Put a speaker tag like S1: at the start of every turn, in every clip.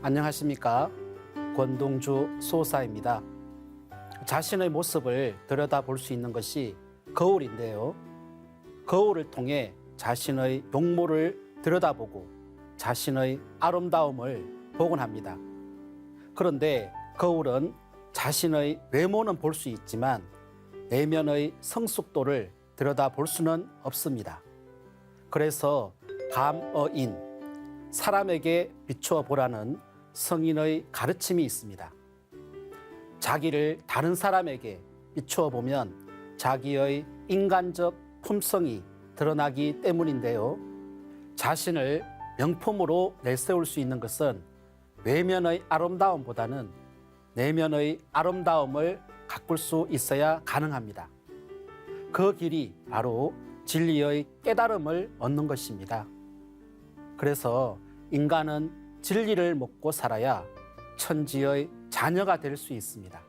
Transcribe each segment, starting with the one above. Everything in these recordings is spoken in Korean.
S1: 안녕하십니까. 권동주 수호사입니다. 자신의 모습을 들여다볼 수 있는 것이 거울인데요. 거울을 통해 자신의 용모를 들여다보고 자신의 아름다움을 복원합니다. 그런데 거울은 자신의 외모는 볼 수 있지만 내면의 성숙도를 들여다볼 수는 없습니다. 그래서 감어인, 사람에게 비추어 보라는 성인의 가르침이 있습니다. 자기를 다른 사람에게 비추어 보면 자기의 인간적 품성이 드러나기 때문인데요. 자신을 명품으로 내세울 수 있는 것은 외면의 아름다움보다는 내면의 아름다움을 가꿀 수 있어야 가능합니다. 그 길이 바로 진리의 깨달음을 얻는 것입니다. 그래서 인간은 진리를 먹고 살아야 천지의 자녀가 될 수 있습니다.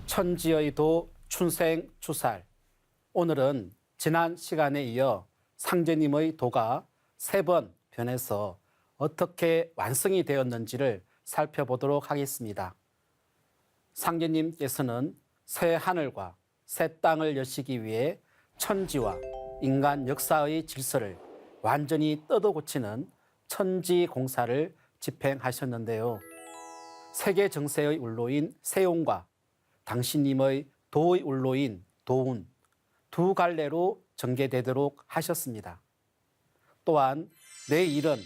S1: 천지의 도 춘생추살. 오늘은 지난 시간에 이어 상제님의 도가 3번 변해서 어떻게 완성이 되었는지를 살펴보도록 하겠습니다. 상제님께서는 새 하늘과 새 땅을 여시기 위해 천지와 인간 역사의 질서를 완전히 뜯어고치는 천지공사를 집행하셨는데요. 세계 정세의 울로인 세운과 당신님의 도의 울로인 도운, 두 갈래로 전개되도록 하셨습니다. 또한 내 일은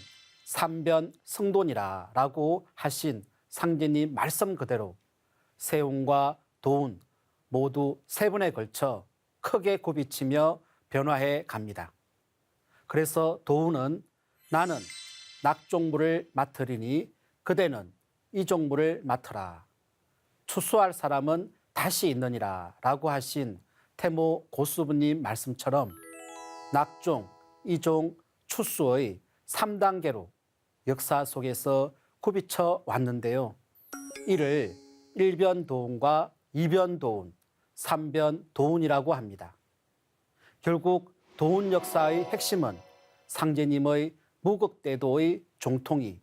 S1: 삼변 성돈이라 라고 하신 상제님 말씀 그대로 세운과 도운 모두 3번에 걸쳐 크게 굽이치며 변화해 갑니다. 그래서 도운은 나는 낙종물을 맡으리니 그대는 이 종물을 맡으라. 추수할 사람은 다시 있느니라 라고 하신 태모 고수부님 말씀처럼 낙종, 이종, 추수의 3단계로 역사 속에서 굽이쳐 왔는데요. 이를 1변 도운과 2변 도운, 3변 도운이라고 합니다. 결국 도운 역사의 핵심은 상제님의 무극대도의 종통이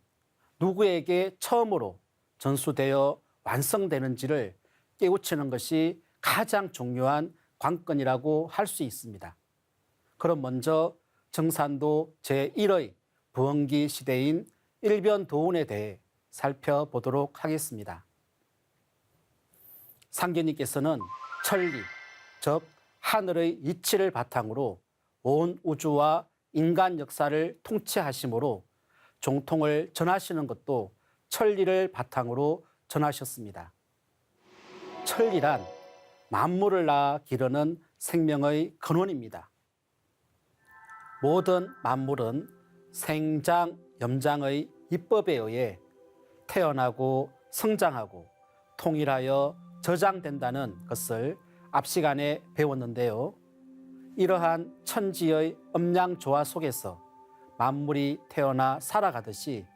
S1: 누구에게 처음으로 전수되어 완성되는지를 깨우치는 것이 가장 중요한 관건이라고 할 수 있습니다. 그럼 먼저 정산도 제1의 부흥기 시대인 1변 도운에 대해 살펴보도록 하겠습니다. 상제님께서는 천리, 즉 하늘의 이치를 바탕으로 온 우주와 인간 역사를 통치하심으로 종통을 전하시는 것도 천리를 바탕으로 전하셨습니다. 천리란 만물을 낳아 기르는 생명의 근원입니다. 모든 만물은 생장, 염장의 이법에 의해 태어나고 성장하고 통일하여 저장된다는 것을 앞 시간에 배웠는데요. 이러한 천지의 음양조화 속에서 만물이 태어나 살아가듯이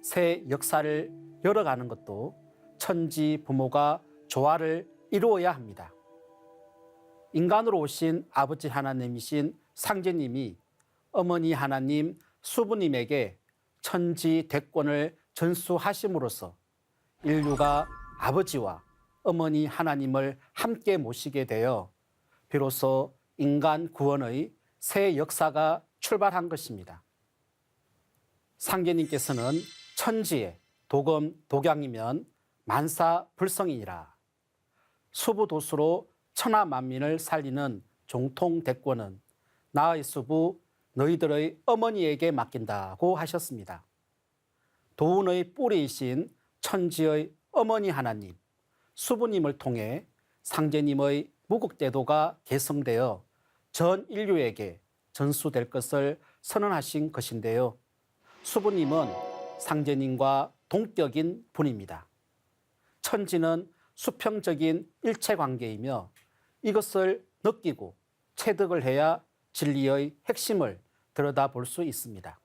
S1: 새 역사를 열어가는 것도 천지 부모가 조화를 이루어야 합니다. 인간으로 오신 아버지 하나님이신 상제님이 어머니 하나님 수부님에게 천지 대권을 전수하심으로써 인류가 아버지와 어머니 하나님을 함께 모시게 되어 비로소 인간 구원의 새 역사가 출발한 것입니다. 상제님께서는 천지의 도금 독양이면 만사불성이니라. 수부도수로 천하만민을 살리는 종통대권은 나의 수부 너희들의 어머니에게 맡긴다고 하셨습니다. 도운의 뿌리이신 천지의 어머니 하나님, 수부님을 통해 상제님의 무극대도가 계승되어 전 인류에게 전수될 것을 선언하신 것인데요. 수부님은 상제님과 동격인 분입니다. 천지는 수평적인 일체관계이며 이것을 느끼고 체득을 해야 진리의 핵심을 들여다볼 수 있습니다.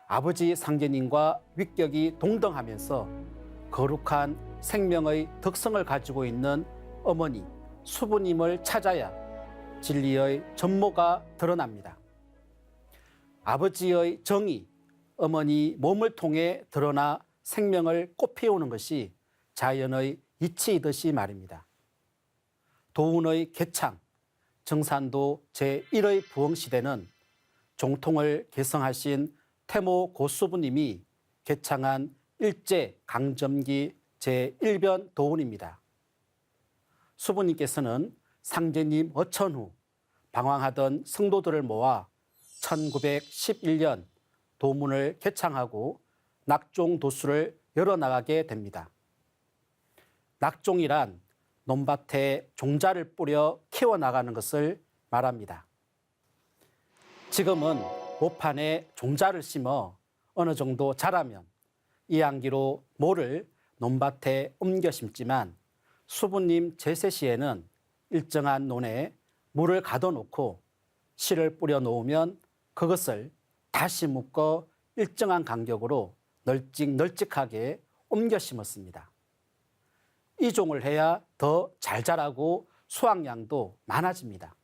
S1: 아버지 상제님과 위격이 동등하면서 거룩한 생명의 덕성을 가지고 있는 어머니 수부님을 찾아야 진리의 전모가 드러납니다. 아버지의 정의, 어머니 몸을 통해 드러나 생명을 꽃피우는 것이 자연의 이치이듯이 말입니다. 도운의 개창, 정산도 제1의 부흥시대는 종통을 개성하신 태모 고수부님이 개창한 일제 강점기 제1변 도운입니다. 수부님께서는 상제님 어천 후 방황하던 성도들을 모아 1911년 도문을 개창하고 낙종 도수를 열어나가게 됩니다. 낙종이란 논밭에 종자를 뿌려 키워나가는 것을 말합니다. 지금은 모판에 종자를 심어 어느 정도 자라면 이안기로 모를 논밭에 옮겨 심지만 수부님 제세 시에는 일정한 논에 물을 가둬놓고 씨를 뿌려 놓으면 그것을 다시 묶어 일정한 간격으로 널찍널찍하게 옮겨 심었습니다. 이 종을 해야 더 잘 자라고 수확량도 많아집니다.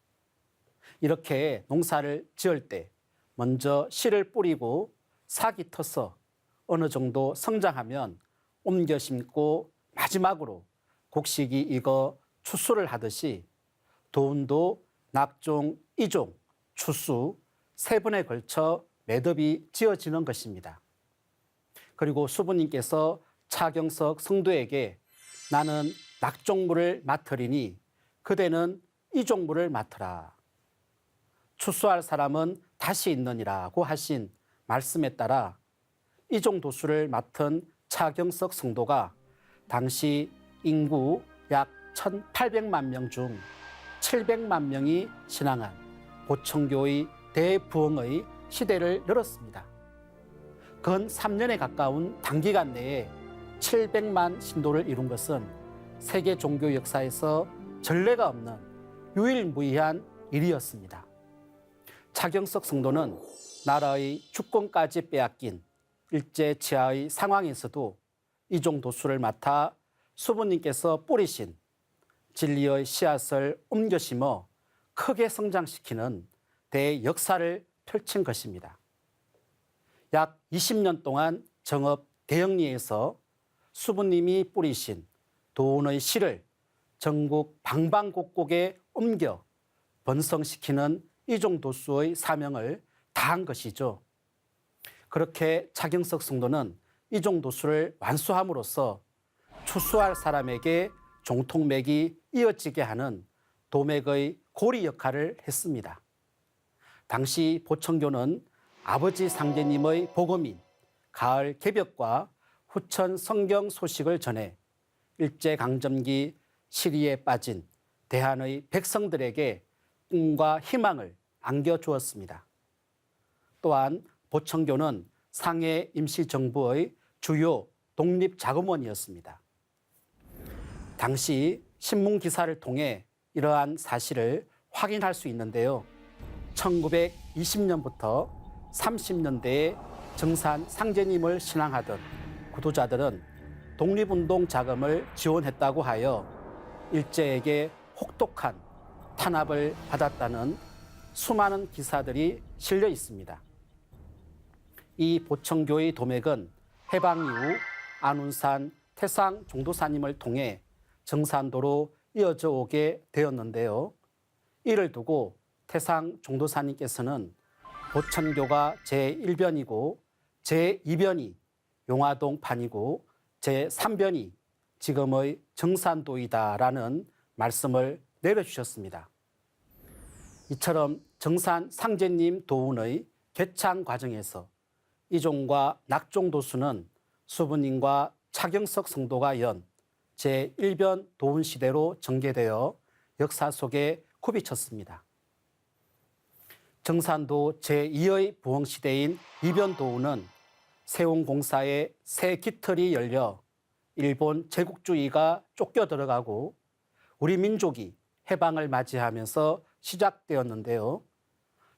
S1: 이렇게 농사를 지을 때 먼저 씨를 뿌리고 싹이 터서 어느 정도 성장하면 옮겨 심고 마지막으로 곡식이 익어 추수를 하듯이 도운도 낙종, 이종, 추수 세 번에 걸쳐 매듭이 지어지는 것입니다. 그리고 수부님께서 차경석 성도에게 나는 낙종물을 맡으리니 그대는 이종물을 맡으라. 추수할 사람은 다시 있느니라고 하신 말씀에 따라 이종도수를 맡은 차경석 성도가 당시 인구 약 1,800만 명 중 700만 명이 신앙한 보청교의 대부흥의 시대를 열었습니다. 근 3년에 가까운 단기간 내에 700만 신도를 이룬 것은 세계 종교 역사에서 전례가 없는 유일무이한 일이었습니다. 차경석 성도는 나라의 주권까지 빼앗긴 일제치하의 상황에서도 이종도수를 맡아 수부님께서 뿌리신 진리의 씨앗을 옮겨 심어 크게 성장시키는 대역사를 펼친 것입니다. 약 20년 동안 정읍 대영리에서 수부님이 뿌리신 도운의 씨를 전국 방방곡곡에 옮겨 번성시키는 이종도수의 사명을 다한 것이죠. 그렇게 차경석 성도는 이종도수를 완수함으로써 추수할 사람에게 종통맥이 이어지게 하는 도맥의 고리 역할을 했습니다. 당시 보청교는 아버지 상제님의 복음인 가을 개벽과 후천 성경 소식을 전해 일제강점기 시리에 빠진 대한의 백성들에게 꿈과 희망을 안겨주었습니다. 또한 보청교는 상해 임시정부의 주요 독립자금원이었습니다. 당시 신문기사를 통해 이러한 사실을 확인할 수 있는데요. 1920년부터 30년대에 정산 상제님을 신앙하던 구도자들은 독립운동 자금을 지원했다고 하여 일제에게 혹독한 탄압을 받았다는 수많은 기사들이 실려 있습니다. 이 보청교의 도맥은 해방 이후 안운산 태상 종도사님을 통해 정산도로 이어져 오게 되었는데요. 이를 두고 태상 종도사님께서는 보천교가 제1변이고 제2변이 용화동판이고 제3변이 지금의 정산도이다라는 말씀을 내려주셨습니다. 이처럼 정산 상제님 도운의 개창 과정에서 이종과 낙종도수는 수부님과 차경석 성도가 연 제1변 도운 시대로 전개되어 역사 속에 굽이쳤습니다. 정산도 제2의 부흥 시대인 2변 도운은 세운공사의 새 깃털이 열려 일본 제국주의가 쫓겨 들어가고 우리 민족이 해방을 맞이하면서 시작되었는데요.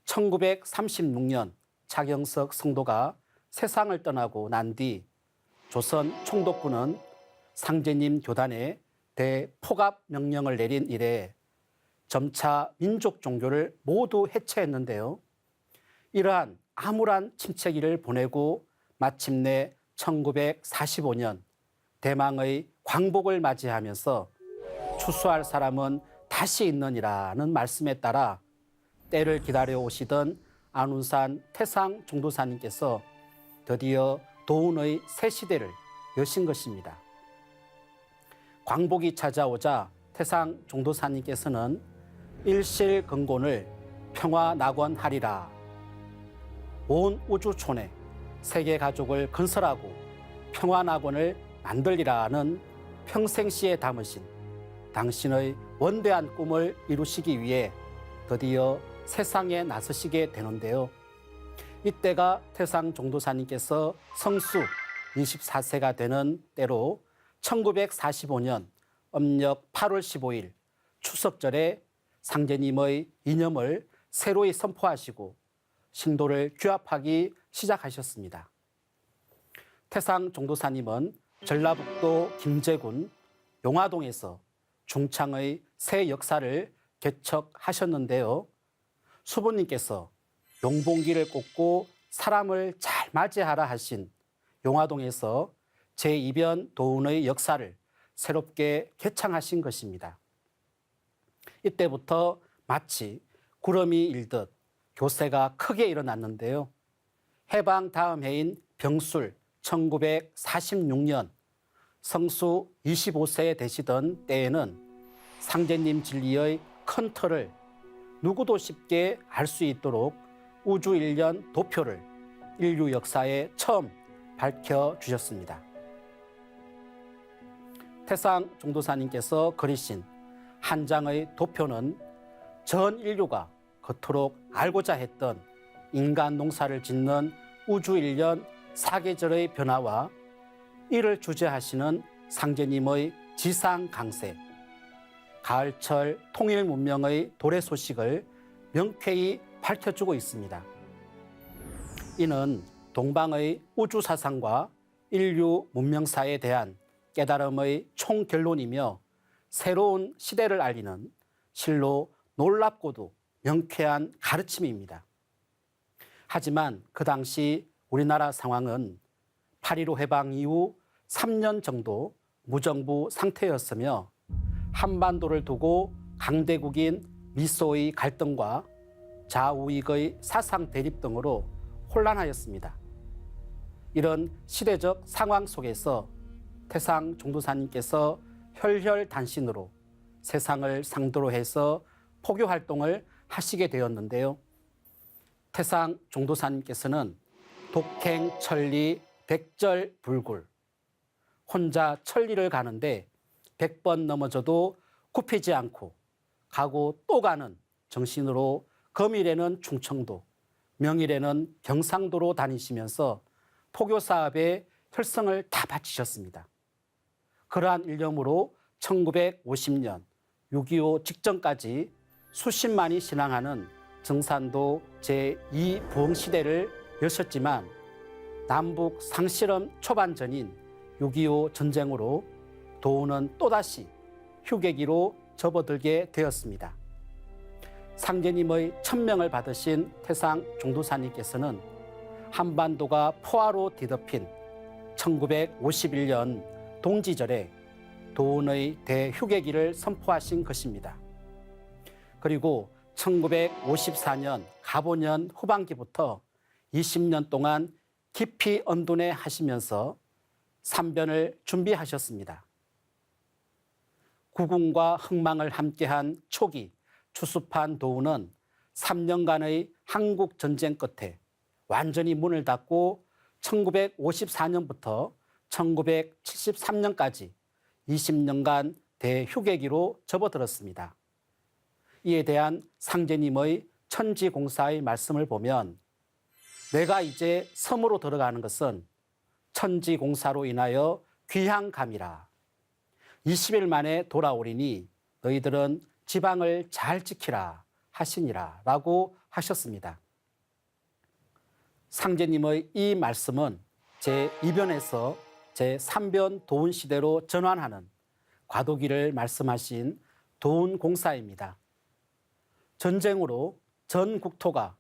S1: 1936년 차경석 성도가 세상을 떠나고 난 뒤 조선 총독부는 상제님 교단에 대포갑 명령을 내린 이래 점차 민족 종교를 모두 해체했는데요. 이러한 암울한 침체기를 보내고 마침내 1945년 대망의 광복을 맞이하면서 추수할 사람은 다시 있느니라는 말씀에 따라 때를 기다려 오시던 안운산 태상 종도사님께서 드디어 도운의 새 시대를 여신 것입니다. 광복이 찾아오자 태상 종도사님께서는 일실근곤을 평화낙원하리라, 온 우주촌에 세계 가족을 건설하고 평화낙원을 만들리라는 평생시에 담으신 당신의 원대한 꿈을 이루시기 위해 드디어 세상에 나서시게 되는데요. 이때가 태상 종도사님께서 성수 24세가 되는 때로 1945년 âm력 8월 15일 추석절에 상제님의 이념을 새로이 선포하시고 신도를 규합하기 시작하셨습니다. 태상 종도사님은 전라북도 김제군 용화동에서 중창의 새 역사를 개척하셨는데요. 수부님께서 용봉기를 꽂고 사람을 잘 맞이하라 하신 용화동에서 제2변 도운의 역사를 새롭게 개창하신 것입니다. 이때부터 마치 구름이 일듯 교세가 크게 일어났는데요. 해방 다음 해인 병술 1946년 성수 25세 되시던 때에는 상제님 진리의 큰 틀을 누구도 쉽게 알 수 있도록 우주일련 도표를 인류 역사에 처음 밝혀주셨습니다. 태상 종도사님께서 그리신 한 장의 도표는 전 인류가 그토록 알고자 했던 인간 농사를 짓는 우주일련 사계절의 변화와 이를 주재하시는 상제님의 지상강세, 가을철 통일문명의 도래 소식을 명쾌히 밝혀주고 있습니다. 이는 동방의 우주사상과 인류 문명사에 대한 깨달음의 총결론이며 새로운 시대를 알리는 실로 놀랍고도 명쾌한 가르침입니다. 하지만 그 당시 우리나라 상황은 8.15 해방 이후 3년 정도 무정부 상태였으며 한반도를 두고 강대국인 미소의 갈등과 좌우익의 사상 대립 등으로 혼란하였습니다. 이런 시대적 상황 속에서 태상 종도사님께서 혈혈단신으로 세상을 상도로 해서 포교 활동을 하시게 되었는데요. 태상 종도사님께서는 독행 천리 백절불굴, 혼자 천리를 가는데 100번 넘어져도 굽히지 않고 가고 또 가는 정신으로 금일에는 충청도, 명일에는 경상도로 다니시면서 포교 사업에 혈성을 다 바치셨습니다. 그러한 일념으로 1950년 6.25 직전까지 수십만이 신앙하는 정산도 제2부흥시대를 여셨지만 남북 상실험 초반 전인 6.25 전쟁으로 도운은 또다시 휴게기로 접어들게 되었습니다. 상제님의 천명을 받으신 태상 종도사님께서는 한반도가 포화로 뒤덮인 1951년 동지절에 도운의 대휴게기를 선포하신 것입니다. 그리고 1954년 갑오년 후반기부터 20년 동안 깊이 언둔해 하시면서 삼변을 준비하셨습니다. 구궁과 흥망을 함께한 초기 추수판 도운은 3년간의 한국 전쟁 끝에 완전히 문을 닫고 1954년부터 1973년까지 20년간 대휴게기로 접어들었습니다. 이에 대한 상제님의 천지공사의 말씀을 보면 내가 이제 섬으로 들어가는 것은 천지공사로 인하여 귀향감이라. 20일 만에 돌아오리니 너희들은 지방을 잘 지키라 하시니라 라고 하셨습니다. 상제님의 이 말씀은 제2변에서 제3변 도운시대로 전환하는 과도기를 말씀하신 도운공사입니다. 전쟁으로 전 국토가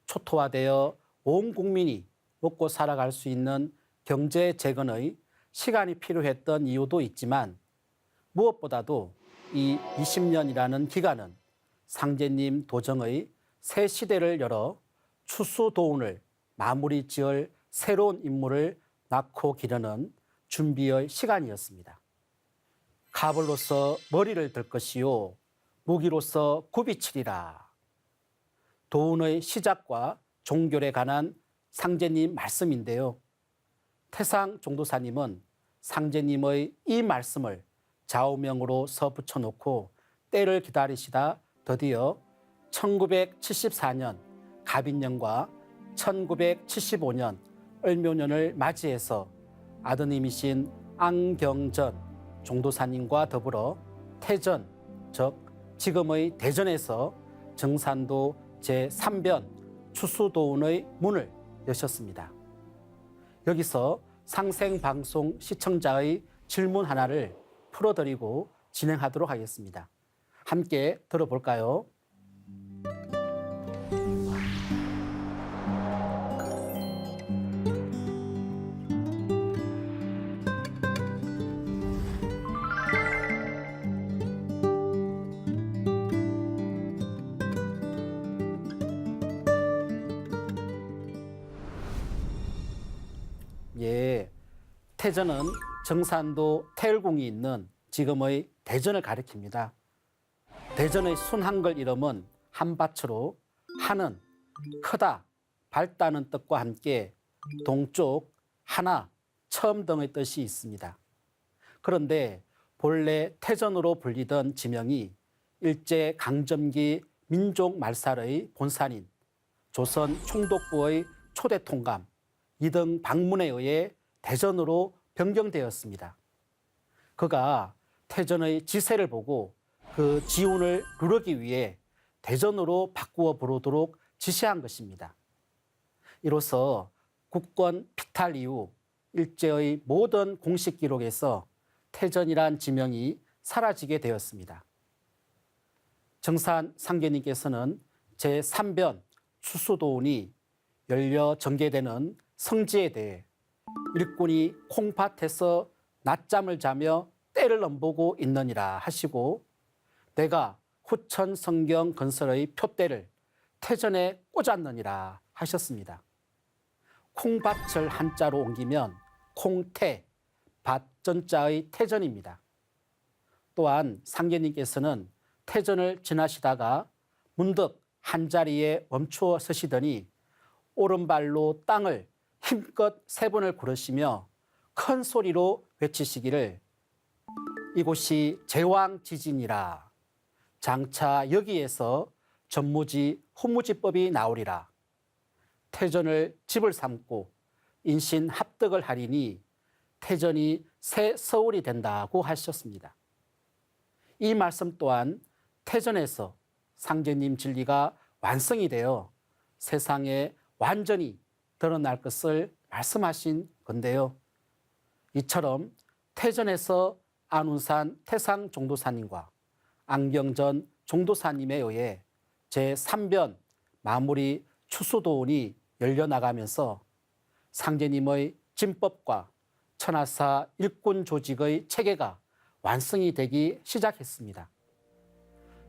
S1: 초토화되어 온 국민이 먹고 살아갈 수 있는 경제 재건의 시간이 필요했던 이유도 있지만 무엇보다도 이 20년이라는 기간은 상제님 도정의 새 시대를 열어 추수도운을 마무리 지을 새로운 인물을 낳고 기르는 준비의 시간이었습니다. 가벌로서 머리를 들 것이요 무기로서 굽이치리라. 도운의 시작과 종결에 관한 상제님 말씀인데요. 태상 종도사님은 상제님의 이 말씀을 좌우명으로 서 붙여놓고 때를 기다리시다 드디어 1974년 갑인년과 1975년 을묘년을 맞이해서 아드님이신 안경전 종도사님과 더불어 태전, 즉 지금의 대전에서 정산도 제3변 추수도운의 문을 여셨습니다. 여기서 상생방송 시청자의 질문 하나를 풀어드리고 진행하도록 하겠습니다. 함께 들어볼까요? 예, 태전은 정산도 태을궁이 있는 지금의 대전을 가리킵니다. 대전의 순한글 이름은 한밭으로 한은 크다, 밝다는 뜻과 함께 동쪽, 하나, 처음 등의 뜻이 있습니다. 그런데 본래 태전으로 불리던 지명이 일제 강점기 민족 말살의 본산인 조선 총독부의 초대 통감 이등 방문에 의해 대전으로 변경되었습니다. 그가 태전의 지세를 보고 그 지운을 누르기 위해 대전으로 바꾸어 부르도록 지시한 것입니다. 이로써 국권 피탈 이후 일제의 모든 공식 기록에서 태전이란 지명이 사라지게 되었습니다. 정산 상계님께서는 제3변 추수도운이 열려 전개되는 성지에 대해 일꾼이 콩밭에서 낮잠을 자며 때를 넘보고 있느니라 하시고 내가 후천 성경 건설의 표대를 태전에 꽂았느니라 하셨습니다. 콩밭을 한자로 옮기면 콩태, 밭전자의 태전입니다. 또한 상계님께서는 태전을 지나시다가 문득 한자리에 멈추어 서시더니 오른발로 땅을 힘껏 3번을 구르시며 큰 소리로 외치시기를 이곳이 제왕지진이라 장차 여기에서 전무지 후무지법이 나오리라 태전을 집을 삼고 인신 합덕을 하리니 태전이 새 서울이 된다고 하셨습니다. 이 말씀 또한 태전에서 상제님 진리가 완성이 되어 세상에 완전히 드러날 것을 말씀하신 건데요. 이처럼 태전에서 안운산 태상 종도사님과 안경전 종도사님에 의해 제3변 마무리 추수도운이 열려나가면서 상제님의 진법과 천하사 일꾼 조직의 체계가 완성이 되기 시작했습니다.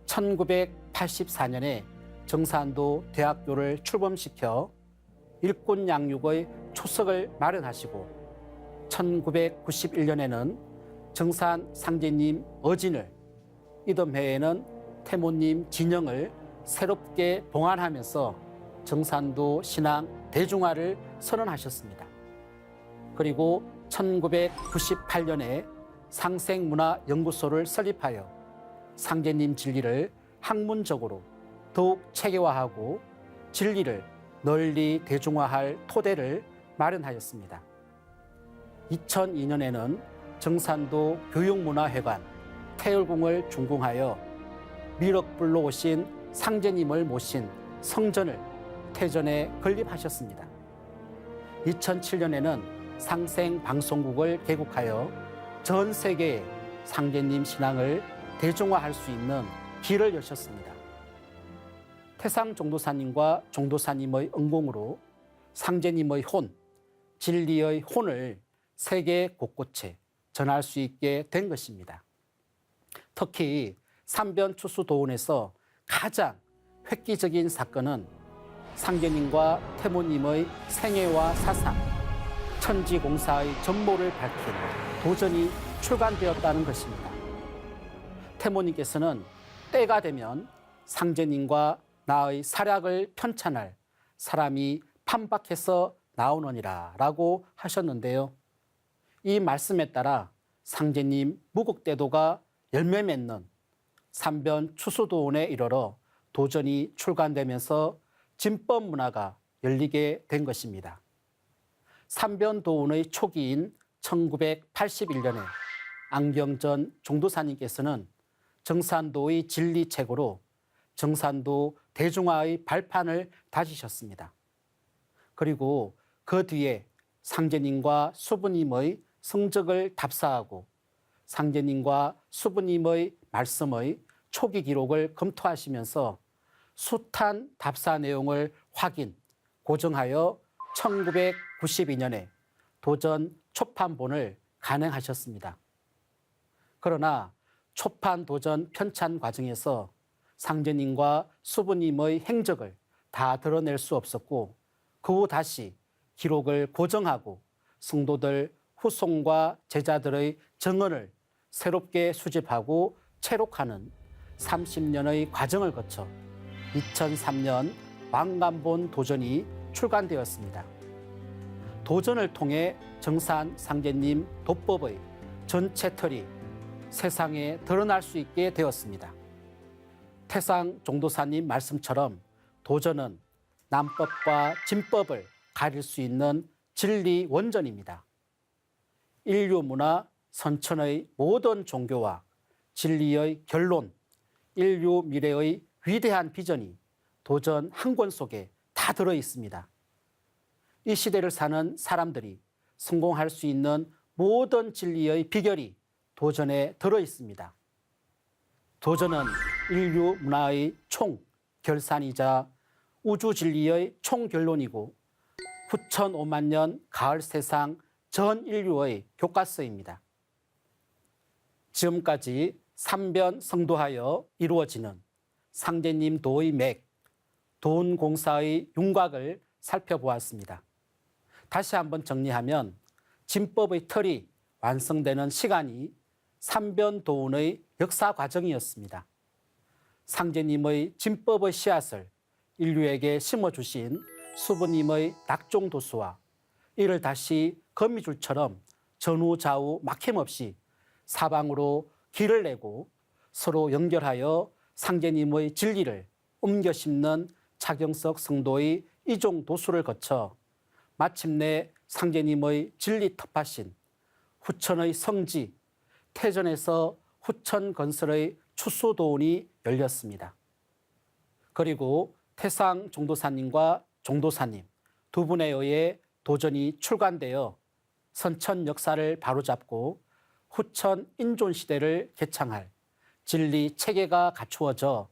S1: 1984년에 정산도 대학교를 출범시켜 일꾼 양육의 초석을 마련하시고 1991년에는 정산 상제님 어진을 이듬해에는 태모님 진영을 새롭게 봉안하면서 정산도 신앙 대중화를 선언하셨습니다. 그리고 1998년에 상생문화연구소를 설립하여 상제님 진리를 학문적으로 더욱 체계화하고 진리를 널리 대중화할 토대를 마련하였습니다. 2002년에는 정산도 교육문화회관 태을궁을 준공하여 미륵불로 오신 상제님을 모신 성전을 태전에 건립하셨습니다. 2007년에는 상생방송국을 개국하여 전 세계에 상제님 신앙을 대중화할 수 있는 길을 여셨습니다. 태상 종도사님과 종도사님의 은공으로 상제님의 혼, 진리의 혼을 세계 곳곳에 전할 수 있게 된 것입니다. 특히 삼변추수도원에서 가장 획기적인 사건은 상제님과 태모님의 생애와 사상, 천지공사의 전모를 밝힌 도전이 출간되었다는 것입니다. 태모님께서는 때가 되면 상제님과 나의 사략을 편찬할 사람이 판박해서 나오느니라 라고 하셨는데요. 이 말씀에 따라 상제님 무국대도가 열매 맺는 삼변 추수도원에 이르러 도전이 출간되면서 진법 문화가 열리게 된 것입니다. 삼변도원의 초기인 1981년에 안경전 종도사님께서는 정산도의 진리책으로 정산도 대중화의 발판을 다지셨습니다. 그리고 그 뒤에 상제님과 수부님의 성적을 답사하고 상제님과 수부님의 말씀의 초기 기록을 검토하시면서 숱한 답사 내용을 확인, 고정하여 1992년에 도전 초판본을 간행하셨습니다. 그러나 초판 도전 편찬 과정에서 상제님과 수부님의 행적을 다 드러낼 수 없었고 그 후 다시 기록을 고정하고 성도들 후손과 제자들의 증언을 새롭게 수집하고 채록하는 30년의 과정을 거쳐 2003년 왕관본 도전이 출간되었습니다. 도전을 통해 정산 상제님 도법의 전체 틀이 세상에 드러날 수 있게 되었습니다. 태상 종도사님 말씀처럼 도전은 남법과 진법을 가릴 수 있는 진리 원전입니다. 인류 문화 선천의 모든 종교와 진리의 결론, 인류 미래의 위대한 비전이 도전 한 권 속에 다 들어 있습니다. 이 시대를 사는 사람들이 성공할 수 있는 모든 진리의 비결이 도전에 들어 있습니다. 도전은 인류 문화의 총 결산이자 우주 진리의 총 결론이고 9,005만 년 가을 세상 전 인류의 교과서입니다. 지금까지 삼변 성도하여 이루어지는 상제님 도의 맥, 도운공사의 윤곽을 살펴보았습니다. 다시 한번 정리하면 진법의 틀이 완성되는 시간이 삼변도운의 역사 과정이었습니다. 상제님의 진법의 씨앗을 인류에게 심어주신 수부님의 낙종도수와 이를 다시 거미줄처럼 전후좌우 막힘없이 사방으로 길을 내고 서로 연결하여 상제님의 진리를 옮겨 심는 차경석 성도의 이종 도수를 거쳐 마침내 상제님의 진리 텃밭인 후천의 성지, 태전에서 후천 건설의 추수도원이 열렸습니다. 그리고 태상 종도사님과 종도사님 두 분에 의해 도전이 출간되어 선천 역사를 바로잡고 후천 인존 시대를 개창할 진리 체계가 갖추어져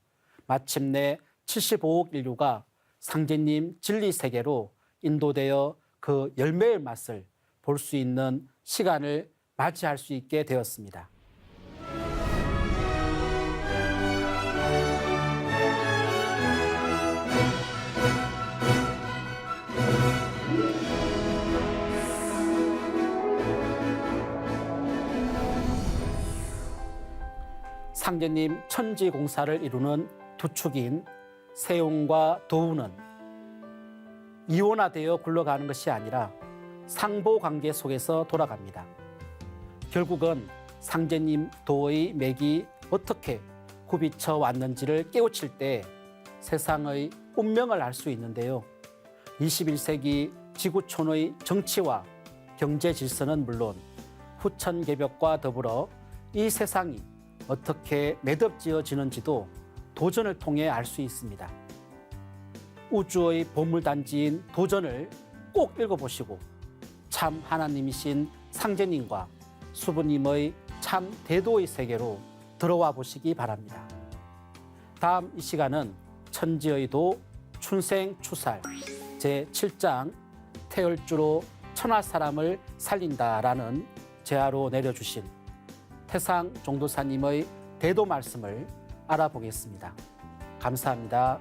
S1: 마침내 75억 인류가 상제님 진리 세계로 인도되어 그 열매의 맛을 볼 수 있는 시간을 맞이할 수 있게 되었습니다. 상제님 천지공사를 이루는 두 축인 세운과 도운은 이원화되어 굴러가는 것이 아니라 상보관계 속에서 돌아갑니다. 결국은 상제님 도의 맥이 어떻게 굽이쳐 왔는지를 깨우칠 때 세상의 운명을 알 수 있는데요. 21세기 지구촌의 정치와 경제 질서는 물론 후천 개벽과 더불어 이 세상이 어떻게 매듭지어지는지도 도전을 통해 알 수 있습니다. 우주의 보물단지인 도전을 꼭 읽어보시고 참 하나님이신 상제님과 수부님의 참 대도의 세계로 들어와 보시기 바랍니다. 다음 이 시간은 천지의 도 춘생추살 제7장 태열주로 천하 사람을 살린다라는 제하로 내려주신 태상 종도사님의 대도 말씀을 알아보겠습니다. 감사합니다.